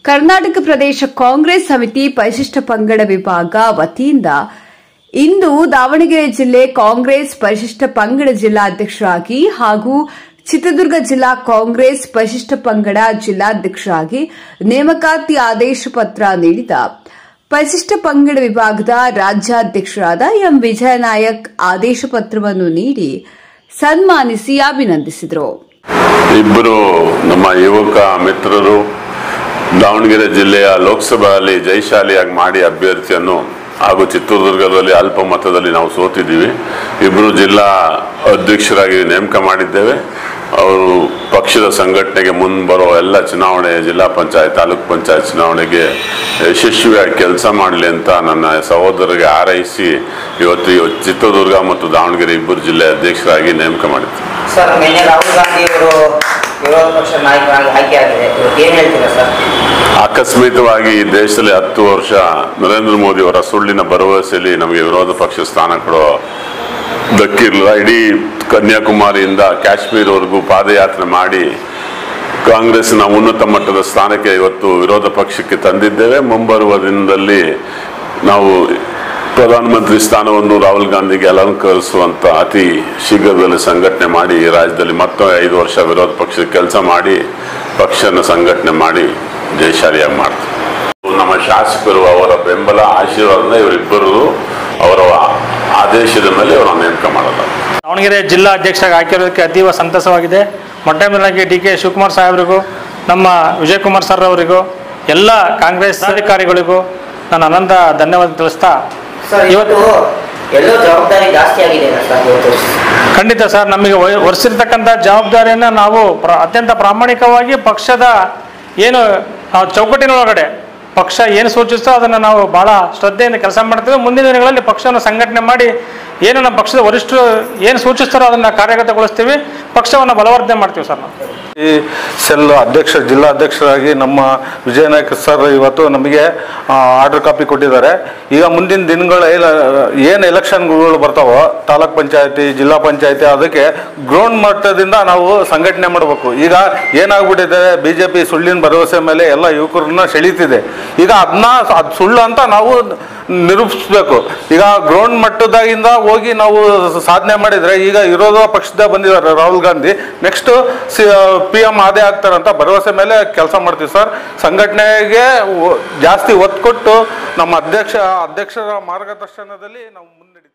ಕರ್ನಾಟಕ ಪ್ರದೇಶ ಕಾಂಗ್ರೆಸ್ ಸಮಿತಿ ಪರಿಶಿಷ್ಟ ಪಂಗಡ ವಿಭಾಗ ವತಿಯಿಂದ ಇಂದು ದಾವಣಗೆರೆ ಜಿಲ್ಲೆ ಕಾಂಗ್ರೆಸ್ ಪರಿಶಿಷ್ಟ ಪಂಗಡ ಜಿಲ್ಲಾಧ್ಯಕ್ಷರಾಗಿ ಹಾಗೂ ಚಿತ್ರದುರ್ಗ ಜಿಲ್ಲಾ ಕಾಂಗ್ರೆಸ್ ಪರಿಶಿಷ್ಟ ಪಂಗಡ ಜಿಲ್ಲಾಧ್ಯಕ್ಷರಾಗಿ ನೇಮಕಾತಿ ಆದೇಶ ಪತ್ರ ನೀಡಿದ ಪರಿಶಿಷ್ಟ ಪಂಗಡ ವಿಭಾಗದ ರಾಜ್ಯಾಧ್ಯಕ್ಷರಾದ ಎಂ ವಿಜಯನಾಯಕ್ ಆದೇಶ ಪತ್ರವನ್ನು ನೀಡಿ ಸನ್ಮಾನಿಸಿ ಅಭಿನಂದಿಸಿದರು. ಇಬ್ಬರು ನಮ್ಮ ಯುವಕ ಮಿತ್ರರು ದಾವಣಗೆರೆ ಜಿಲ್ಲೆಯ ಲೋಕಸಭೆಯಲ್ಲಿ ಜಯಶಾಲಿಯಾಗಿ ಮಾಡಿ ಅಭ್ಯರ್ಥಿಯನ್ನು ಹಾಗೂ ಚಿತ್ರದುರ್ಗದಲ್ಲಿ ಅಲ್ಪ ಮತದಲ್ಲಿ ನಾವು ಸೋತಿದ್ದೀವಿ. ಇಬ್ಬರು ಜಿಲ್ಲಾ ಅಧ್ಯಕ್ಷರಾಗಿ ನೇಮಕ ಮಾಡಿದ್ದೇವೆ. ಅವರು ಪಕ್ಷದ ಸಂಘಟನೆಗೆ ಮುಂಬರೋ ಎಲ್ಲ ಚುನಾವಣೆ, ಜಿಲ್ಲಾ ಪಂಚಾಯತ್, ತಾಲೂಕ್ ಪಂಚಾಯತ್ ಚುನಾವಣೆಗೆ ಯಶಸ್ವಿಯಾಗಿ ಕೆಲಸ ಮಾಡಲಿ ಅಂತ ನನ್ನ ಸಹೋದರರಿಗೆ ಹಾರೈಸಿ ಇವತ್ತು ಚಿತ್ರದುರ್ಗ ಮತ್ತು ದಾವಣಗೆರೆ ಇಬ್ಬರು ಜಿಲ್ಲೆ ಅಧ್ಯಕ್ಷರಾಗಿ ನೇಮಕ ಮಾಡಿದ್ದಾರೆ. ಸರ್, ನಿನ್ನೆ ರಾಹುಲ್ ಗಾಂಧಿ ಅವರು ವಿರೋಧ ಪಕ್ಷ ನಾಯಕರಾಗಿ ಆಯ್ಕೆಯಾಗಿದೆ, ಏನು ಹೇಳ್ತೀರಾ ಸರ್? ಆಕಸ್ಮಿಕವಾಗಿ ದೇಶದಲ್ಲಿ 10 ವರ್ಷ ನರೇಂದ್ರ ಮೋದಿ ಅವರ ಸುಳ್ಳಿನ ಭರವಸೆಯಲ್ಲಿ ನಮಗೆ ವಿರೋಧ ಪಕ್ಷ ಸ್ಥಾನ ಕೊಡೋ ದಕ್ಕಿರಲಿಲ್ಲ. ಇಡೀ ಕನ್ಯಾಕುಮಾರಿಯಿಂದ ಕಾಶ್ಮೀರವರೆಗೂ ಪಾದಯಾತ್ರೆ ಮಾಡಿ ಕಾಂಗ್ರೆಸ್ನ ಉನ್ನತ ಮಟ್ಟದ ಸ್ಥಾನಕ್ಕೆ ಇವತ್ತು ವಿರೋಧ ಪಕ್ಷಕ್ಕೆ ತಂದಿದ್ದೇವೆ. ಮುಂಬರುವ ದಿನದಲ್ಲಿ ನಾವು ಪ್ರಧಾನಮಂತ್ರಿ ಸ್ಥಾನವನ್ನು ರಾಹುಲ್ ಗಾಂಧಿಗೆ ಅಲಂಕರಿಸುವಂತ ಅತಿ ಶೀಘ್ರದಲ್ಲಿ ಸಂಘಟನೆ ಮಾಡಿ ಈ ರಾಜ್ಯದಲ್ಲಿ ಮತ್ತೊಮ್ಮೆ 5 ವರ್ಷ ವಿರೋಧ ಪಕ್ಷದ ಕೆಲಸ ಮಾಡಿ ಪಕ್ಷನ ಸಂಘಟನೆ ಮಾಡಿ ಜಯಶಾಲಿಯಾಗಿ ಮಾಡ್ತಾರೆ. ನಮ್ಮ ಶಾಸಕರು ಅವರ ಬೆಂಬಲ ಆಶೀರ್ವಾದದಿಂದ ಇವರಿಬ್ಬರು ಅವರ ಆದೇಶದ ಮೇಲೆ ಅವರ ನೇಮಕ ಮಾಡಲ್ಲ. ದಾವಣಗೆರೆ ಜಿಲ್ಲಾ ಅಧ್ಯಕ್ಷರಾಗಿ ಆಯ್ಕೆರೋದಕ್ಕೆ ಅತೀವ ಸಂತಸವಾಗಿದೆ. ಮೊಟ್ಟಮೊದಲಾಗಿ ಡಿ ಕೆ ಶಿವಕುಮಾರ್ ಸಾಹೇಬರಿಗೂ, ನಮ್ಮ ವಿಜಯಕುಮಾರ್ ಸರ್ ಅವರಿಗೂ, ಎಲ್ಲ ಕಾಂಗ್ರೆಸ್ ಅಧಿಕಾರಿಗಳಿಗೂ ನಾನು ಅನಂತ ಧನ್ಯವಾದ ತಿಳಿಸ್ತಾ, ಇವತ್ತು ಎಲ್ಲೋ ಜವಾಬ್ದಾರಿ ಜಾಸ್ತಿ ಆಗಿದೆ ಸರ್. ಖಂಡಿತ ಸರ್, ನಮಗೆ ಹೊರಿಸಿರ್ತಕ್ಕಂಥ ಜವಾಬ್ದಾರಿಯನ್ನು ನಾವು ಅತ್ಯಂತ ಪ್ರಾಮಾಣಿಕವಾಗಿ ಪಕ್ಷದ ಏನು ಚೌಕಟ್ಟಿನೊಳಗಡೆ ಪಕ್ಷ ಏನು ಸೂಚಿಸ್ತೋ ಅದನ್ನು ನಾವು ಬಹಳ ಶ್ರದ್ಧೆಯಿಂದ ಕೆಲಸ ಮಾಡ್ತೇವೆ. ಮುಂದಿನ ದಿನಗಳಲ್ಲಿ ಪಕ್ಷವನ್ನು ಸಂಘಟನೆ ಮಾಡಿ ಏನು ನಮ್ಮ ಪಕ್ಷದ ವರಿಷ್ಠರು ಏನು ಸೂಚಿಸ್ತಾರೋ ಅದನ್ನು ಕಾರ್ಯಗತಗೊಳಿಸ್ತೀವಿ, ಪಕ್ಷವನ್ನು ಬಲವರ್ಧನೆ ಮಾಡ್ತೀವಿ ಸರ್. ನಾವು ಈ ಸೆಲ್ ಜಿಲ್ಲಾ ಅಧ್ಯಕ್ಷರಾಗಿ ನಮ್ಮ ವಿಜಯನಾಯಕ್ ಸರ್ ಇವತ್ತು ನಮಗೆ ಆರ್ಡರ್ ಕಾಪಿ ಕೊಟ್ಟಿದ್ದಾರೆ. ಈಗ ಮುಂದಿನ ದಿನಗಳ ಏನು ಎಲೆಕ್ಷನ್ಗಳು ಬರ್ತಾವೋ ತಾಲೂಕ್ ಪಂಚಾಯತಿ, ಜಿಲ್ಲಾ ಪಂಚಾಯತಿ, ಅದಕ್ಕೆ ಗ್ರೌಂಡ್ ಮಟ್ಟದಿಂದ ನಾವು ಸಂಘಟನೆ ಮಾಡಬೇಕು. ಈಗ ಏನಾಗ್ಬಿಟ್ಟಿದೆ, BJP ಸುಳ್ಳಿನ ಭರವಸೆ ಮೇಲೆ ಎಲ್ಲ ಯುವಕರನ್ನ ಸೆಳೀತಿದೆ. ಈಗ ಅದು ಸುಳ್ಳು ಅಂತ ನಾವು ನಿರೂಪಿಸ್ಬೇಕು. ಈಗ ಗ್ರೌಂಡ್ ಮಟ್ಟದಾಗಿಂದ ಹೋಗಿ ನಾವು ಸಾಧನೆ ಮಾಡಿದರೆ, ಈಗ ವಿರೋಧ ಪಕ್ಷದ ಬಂದಿದ್ದಾರೆ ರಾಹುಲ್ ಗಾಂಧಿ, ನೆಕ್ಸ್ಟ್ PM ಆದೇ ಆಗ್ತಾರಂತ ಭರವಸೆ ಮೇಲೆ ಕೆಲಸ ಮಾಡ್ತೀವಿ ಸರ್. ಸಂಘಟನೆಗೆ ಜಾಸ್ತಿ ಒತ್ತು ಕೊಟ್ಟು ನಮ್ಮ ಅಧ್ಯಕ್ಷರ ಮಾರ್ಗದರ್ಶನದಲ್ಲಿ ನಾವು ಮುನ್ನಡೆ